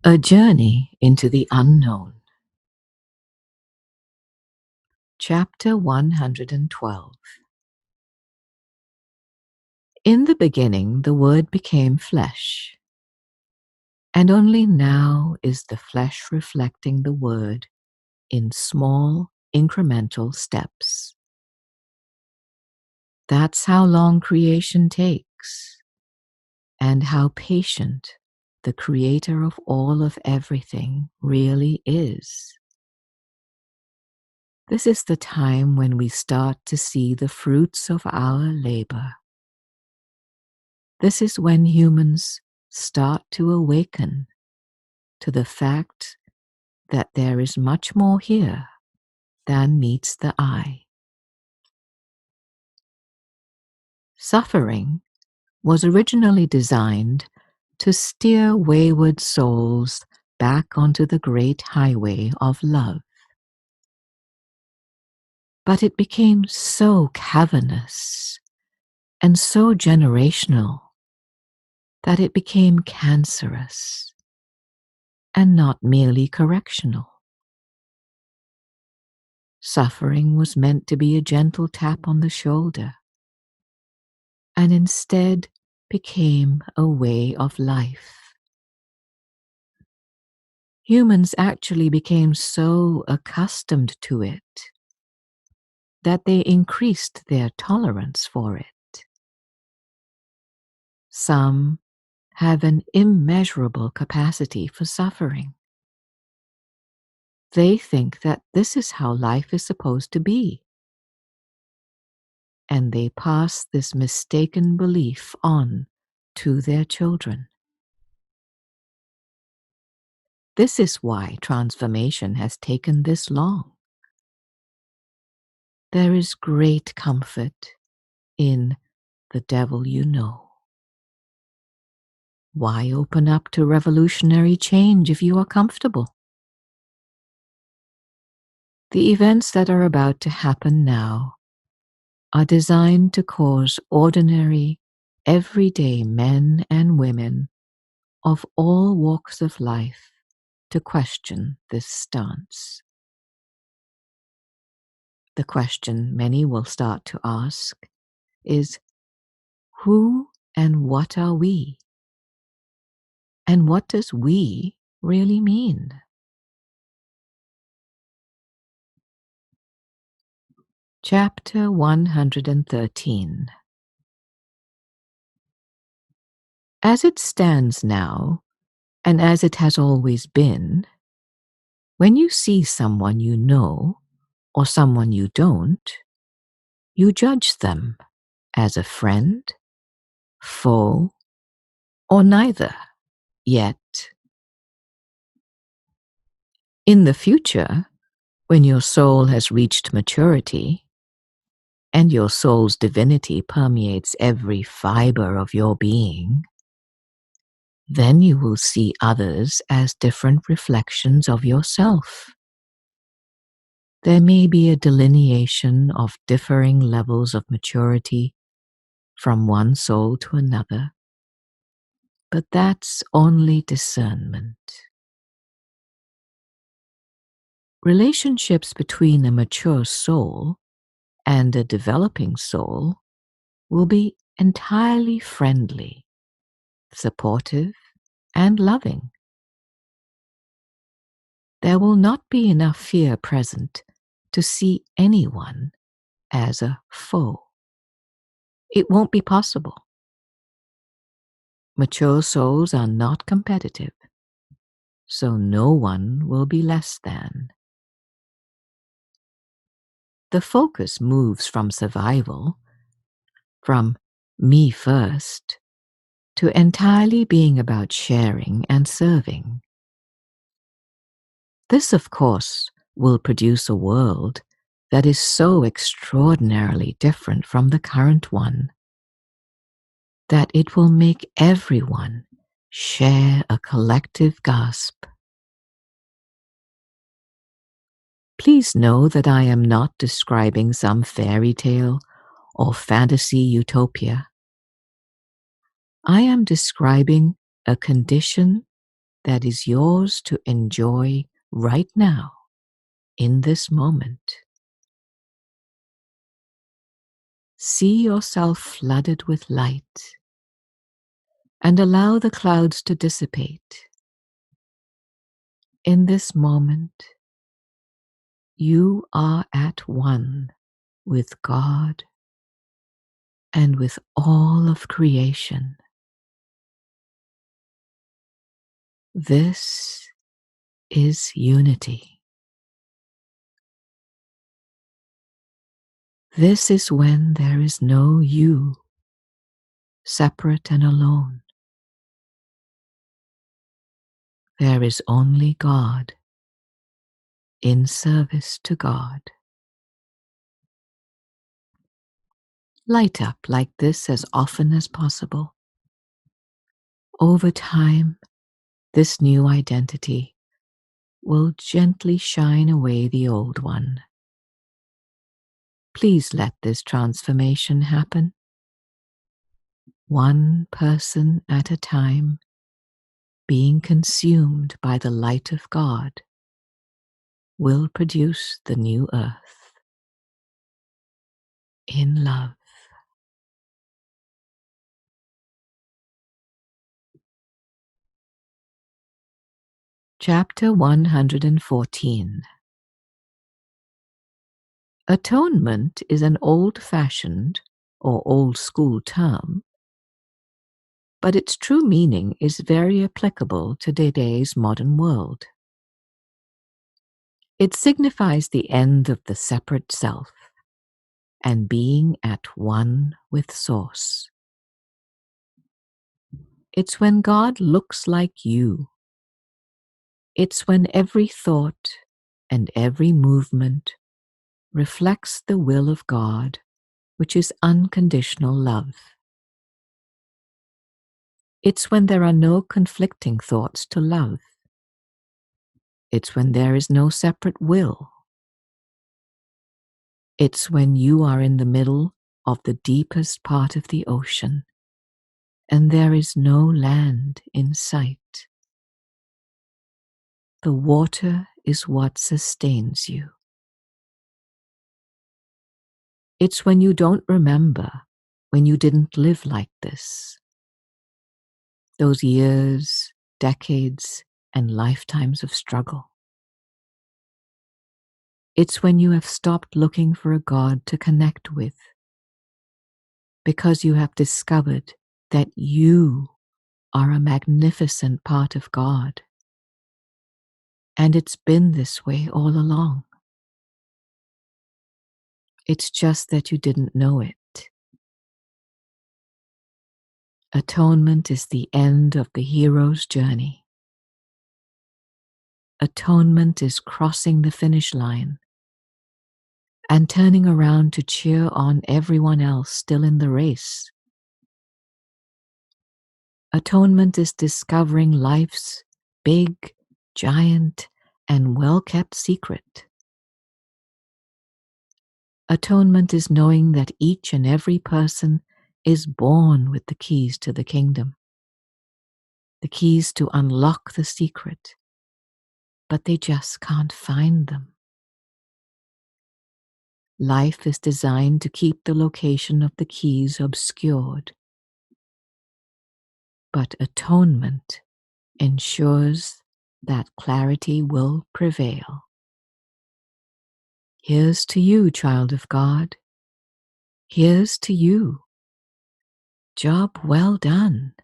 A Journey into the Unknown. Chapter 112. In the beginning the Word became flesh, and only now is the flesh reflecting the Word in small, incremental steps. That's how long creation takes, and how patient the Creator of all of everything really is. This is the time when we start to see the fruits of our labor. This is when humans start to awaken to the fact that there is much more here than meets the eye. Suffering was originally designed to steer wayward souls back onto the great highway of love. But it became so cavernous and so generational that it became cancerous and not merely correctional. Suffering was meant to be a gentle tap on the shoulder, and instead became a way of life. Humans actually became so accustomed to it that they increased their tolerance for it. Some have an immeasurable capacity for suffering. They think that this is how life is supposed to be, and they pass this mistaken belief on to their children. This is why transformation has taken this long. There is great comfort in the devil you know. Why open up to revolutionary change if you are comfortable? The events that are about to happen now are designed to cause ordinary, everyday men and women of all walks of life to question this stance. The question many will start to ask is, who and what are we? And what does we really mean? Chapter 113. As it stands now, and as it has always been, when you see someone you know or someone you don't, you judge them as a friend, foe, or neither, yet. In the future, when your soul has reached maturity, and your soul's divinity permeates every fiber of your being, then you will see others as different reflections of yourself. There may be a delineation of differing levels of maturity from one soul to another, but that's only discernment. Relationships between a mature soul and a developing soul will be entirely friendly, supportive, and loving. There will not be enough fear present to see anyone as a foe. It won't be possible. Mature souls are not competitive, so no one will be less than. The focus moves from survival, from me first, to entirely being about sharing and serving. This, of course, will produce a world that is so extraordinarily different from the current one that it will make everyone share a collective gasp. Please know that I am not describing some fairy tale or fantasy utopia. I am describing a condition that is yours to enjoy right now, in this moment. See yourself flooded with light and allow the clouds to dissipate. In this moment, you are at one with God and with all of creation. This is unity. This is when there is no you, separate and alone. There is only God, in service to God. Light up like this as often as possible. Over time, this new identity will gently shine away the old one. Please let this transformation happen, one person at a time, being consumed by the light of God, will produce the new earth. In love. Chapter 114. Atonement is an old-fashioned or old-school term, but its true meaning is very applicable to today's modern world. It signifies the end of the separate self and being at one with Source. It's when God looks like you. It's when every thought and every movement reflects the will of God, which is unconditional love. It's when there are no conflicting thoughts to love. It's when there is no separate will. It's when you are in the middle of the deepest part of the ocean, and there is no land in sight. The water is what sustains you. It's when you don't remember when you didn't live like this. Those years, decades, and lifetimes of struggle. It's when you have stopped looking for a God to connect with, because you have discovered that you are a magnificent part of God. And it's been this way all along. It's just that you didn't know it. Atonement is the end of the hero's journey. Atonement is crossing the finish line and turning around to cheer on everyone else still in the race. Atonement is discovering life's big, giant, and well-kept secret. Atonement is knowing that each and every person is born with the keys to the kingdom, the keys to unlock the secret, but they just can't find them. Life is designed to keep the location of the keys obscured, but atonement ensures that clarity will prevail. Here's to you, child of God. Here's to you. Job well done.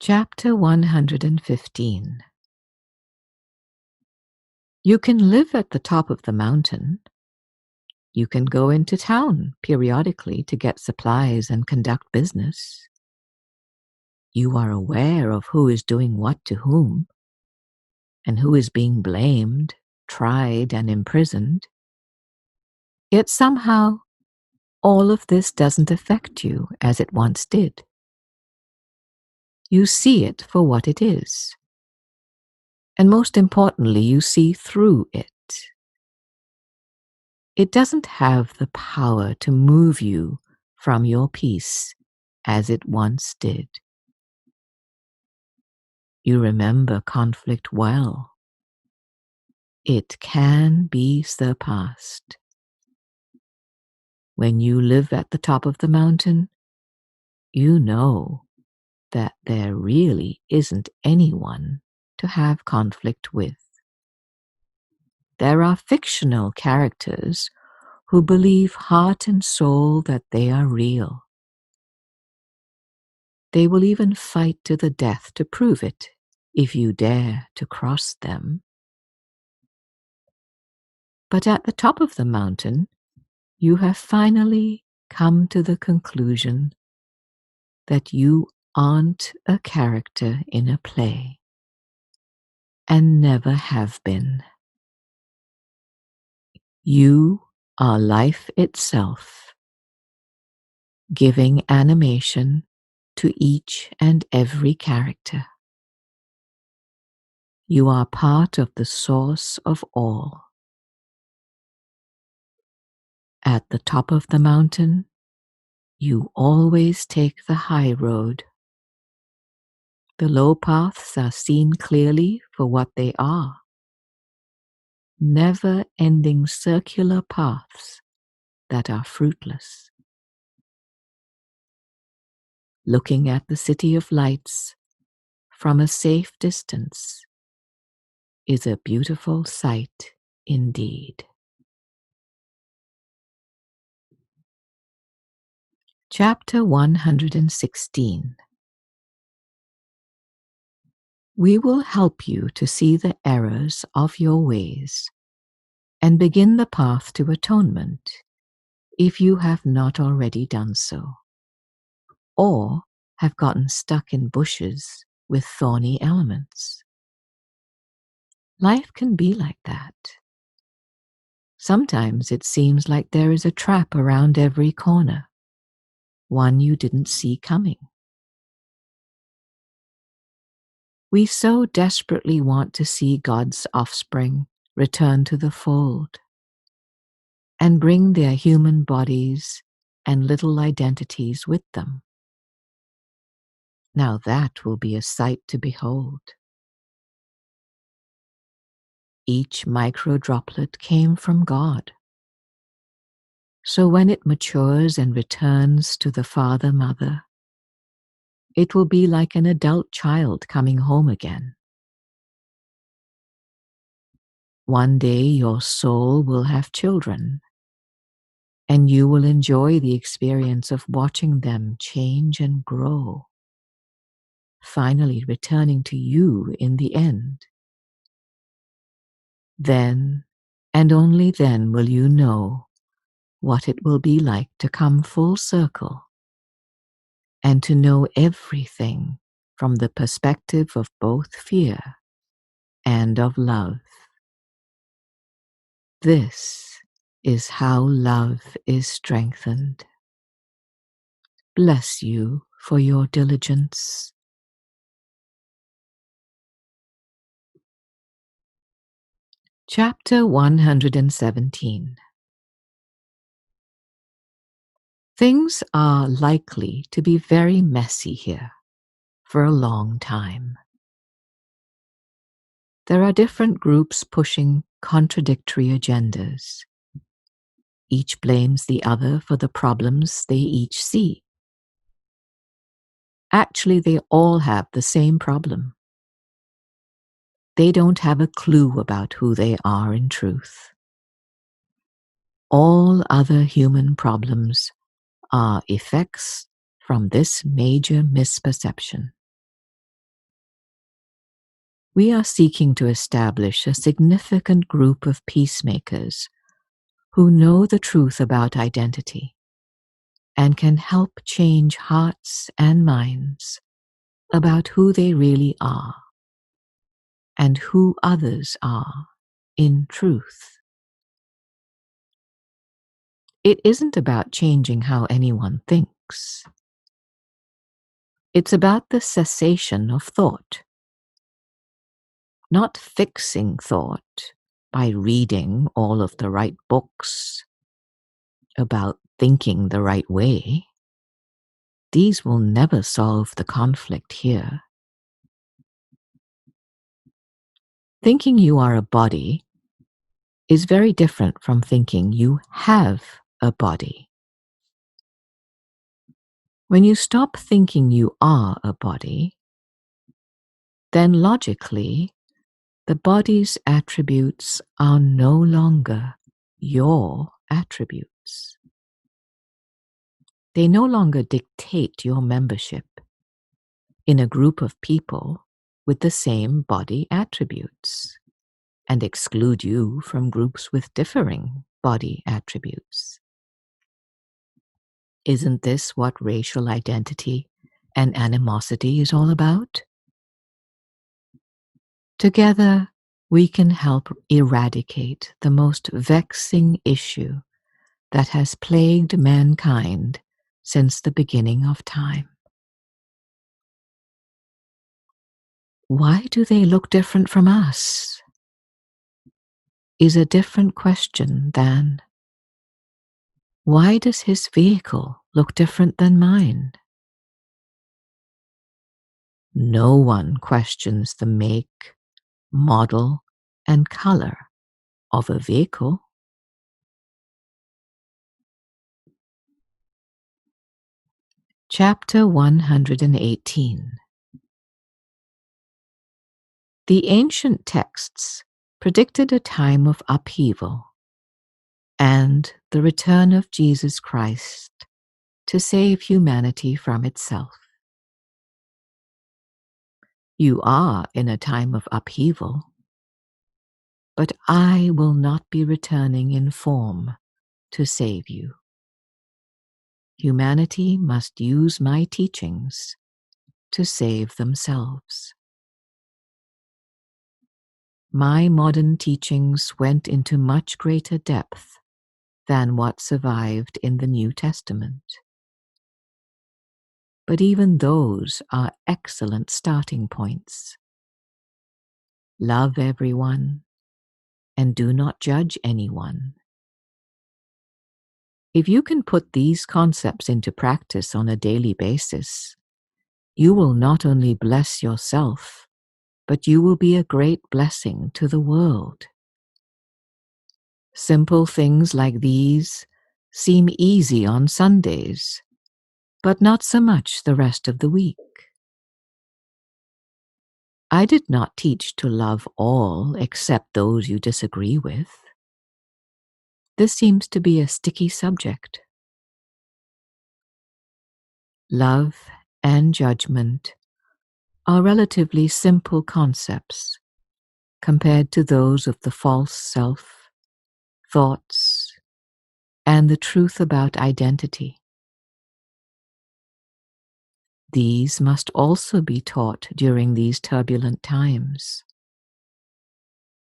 Chapter 115. You can live at the top of the mountain. You can go into town periodically to get supplies and conduct business. You are aware of who is doing what to whom, and who is being blamed, tried, and imprisoned. Yet somehow, all of this doesn't affect you as it once did. You see it for what it is. And most importantly, you see through it. It doesn't have the power to move you from your peace as it once did. You remember conflict well. It can be surpassed. When you live at the top of the mountain, you know that there really isn't anyone to have conflict with. There are fictional characters who believe heart and soul that they are real. They will even fight to the death to prove it, if you dare to cross them. But at the top of the mountain, you have finally come to the conclusion that you aren't a character in a play, and never have been. You are life itself, giving animation to each and every character. You are part of the source of all. At the top of the mountain, you always take the high road. The low paths are seen clearly for what they are. Never-ending circular paths that are fruitless. Looking at the city of lights from a safe distance is a beautiful sight indeed. Chapter 116. We will help you to see the errors of your ways and begin the path to atonement if you have not already done so, or have gotten stuck in bushes with thorny elements. Life can be like that. Sometimes it seems like there is a trap around every corner, one you didn't see coming. We so desperately want to see God's offspring return to the fold and bring their human bodies and little identities with them. Now that will be a sight to behold. Each microdroplet came from God. So when it matures and returns to the father-mother, it will be like an adult child coming home again. One day your soul will have children, and you will enjoy the experience of watching them change and grow, finally returning to you in the end. Then, and only then, will you know what it will be like to come full circle and to know everything from the perspective of both fear and of love. This is how love is strengthened. Bless you for your diligence. Chapter 117. Things are likely to be very messy here for a long time. There are different groups pushing contradictory agendas. Each blames the other for the problems they each see. Actually, they all have the same problem. They don't have a clue about who they are in truth. All other human problems are effects from this major misperception. We are seeking to establish a significant group of peacemakers who know the truth about identity and can help change hearts and minds about who they really are and who others are in truth. It isn't about changing how anyone thinks. It's about the cessation of thought. Not fixing thought by reading all of the right books about thinking the right way. These will never solve the conflict here. Thinking you are a body is very different from thinking you have a body. When you stop thinking you are a body, then logically, the body's attributes are no longer your attributes. They no longer dictate your membership in a group of people with the same body attributes and exclude you from groups with differing body attributes. Isn't this what racial identity and animosity is all about? Together, we can help eradicate the most vexing issue that has plagued mankind since the beginning of time. Why do they look different from us? Is a different question than, why does his vehicle look different than mine? No one questions the make, model, and color of a vehicle. Chapter 118. The ancient texts predicted a time of upheaval and the return of Jesus Christ to save humanity from itself. You are in a time of upheaval, but I will not be returning in form to save you. Humanity must use my teachings to save themselves. My modern teachings went into much greater depth than what survived in the New Testament. But even those are excellent starting points. Love everyone and do not judge anyone. If you can put these concepts into practice on a daily basis, you will not only bless yourself, but you will be a great blessing to the world. Simple things like these seem easy on Sundays, but not so much the rest of the week. I did not teach to love all except those you disagree with. This seems to be a sticky subject. Love and judgment are relatively simple concepts compared to those of the false self, thoughts, and the truth about identity. These must also be taught during these turbulent times.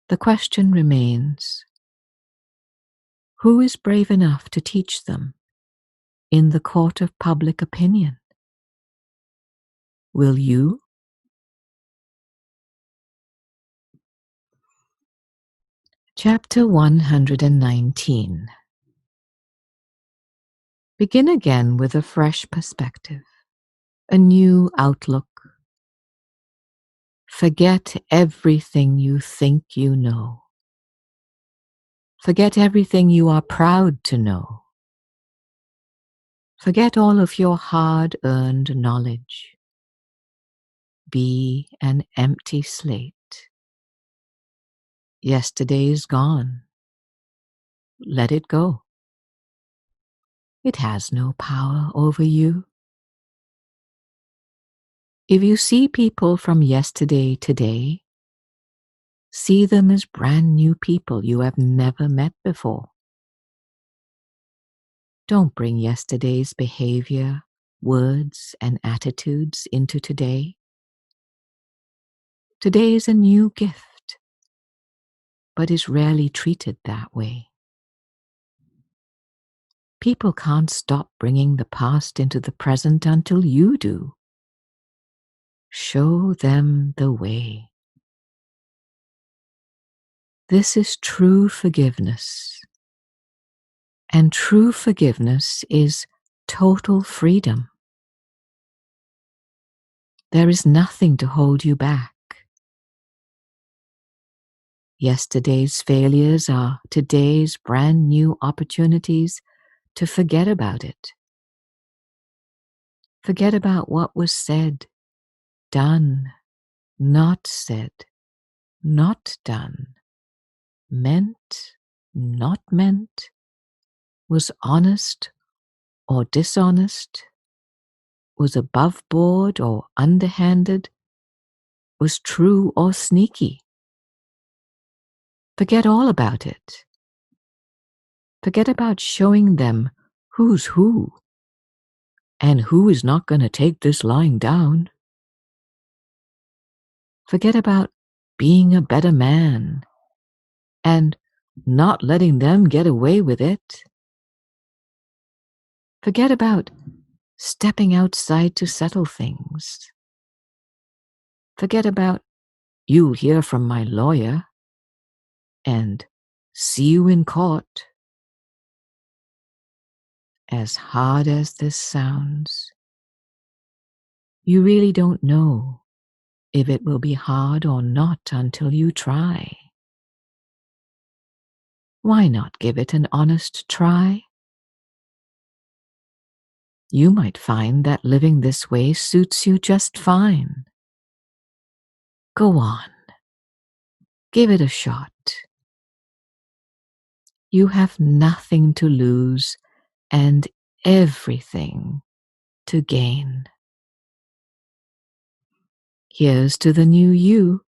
The question remains, who is brave enough to teach them in the court of public opinion? Will you? Chapter 119. Begin again with a fresh perspective, a new outlook. Forget everything you think you know. Forget everything you are proud to know. Forget all of your hard-earned knowledge. Be an empty slate. Yesterday is gone. Let it go. It has no power over you. If you see people from yesterday today, see them as brand new people you have never met before. Don't bring yesterday's behavior, words, and attitudes into today. Today is a new gift, but is rarely treated that way. People can't stop bringing the past into the present until you do. Show them the way. This is true forgiveness. And true forgiveness is total freedom. There is nothing to hold you back. Yesterday's failures are today's brand new opportunities to forget about it. Forget about what was said, done, not said, not done, meant, not meant, was honest or dishonest, was above board or underhanded, was true or sneaky. Forget all about it. Forget about showing them who's who and who is not going to take this lying down. Forget about being a better man and not letting them get away with it. Forget about stepping outside to settle things. Forget about "you'll hear from my lawyer" and "see you in court." As hard as this sounds, you really don't know if it will be hard or not until you try. Why not give it an honest try? You might find that living this way suits you just fine. Go on. Give it a shot. You have nothing to lose and everything to gain. Here's to the new you.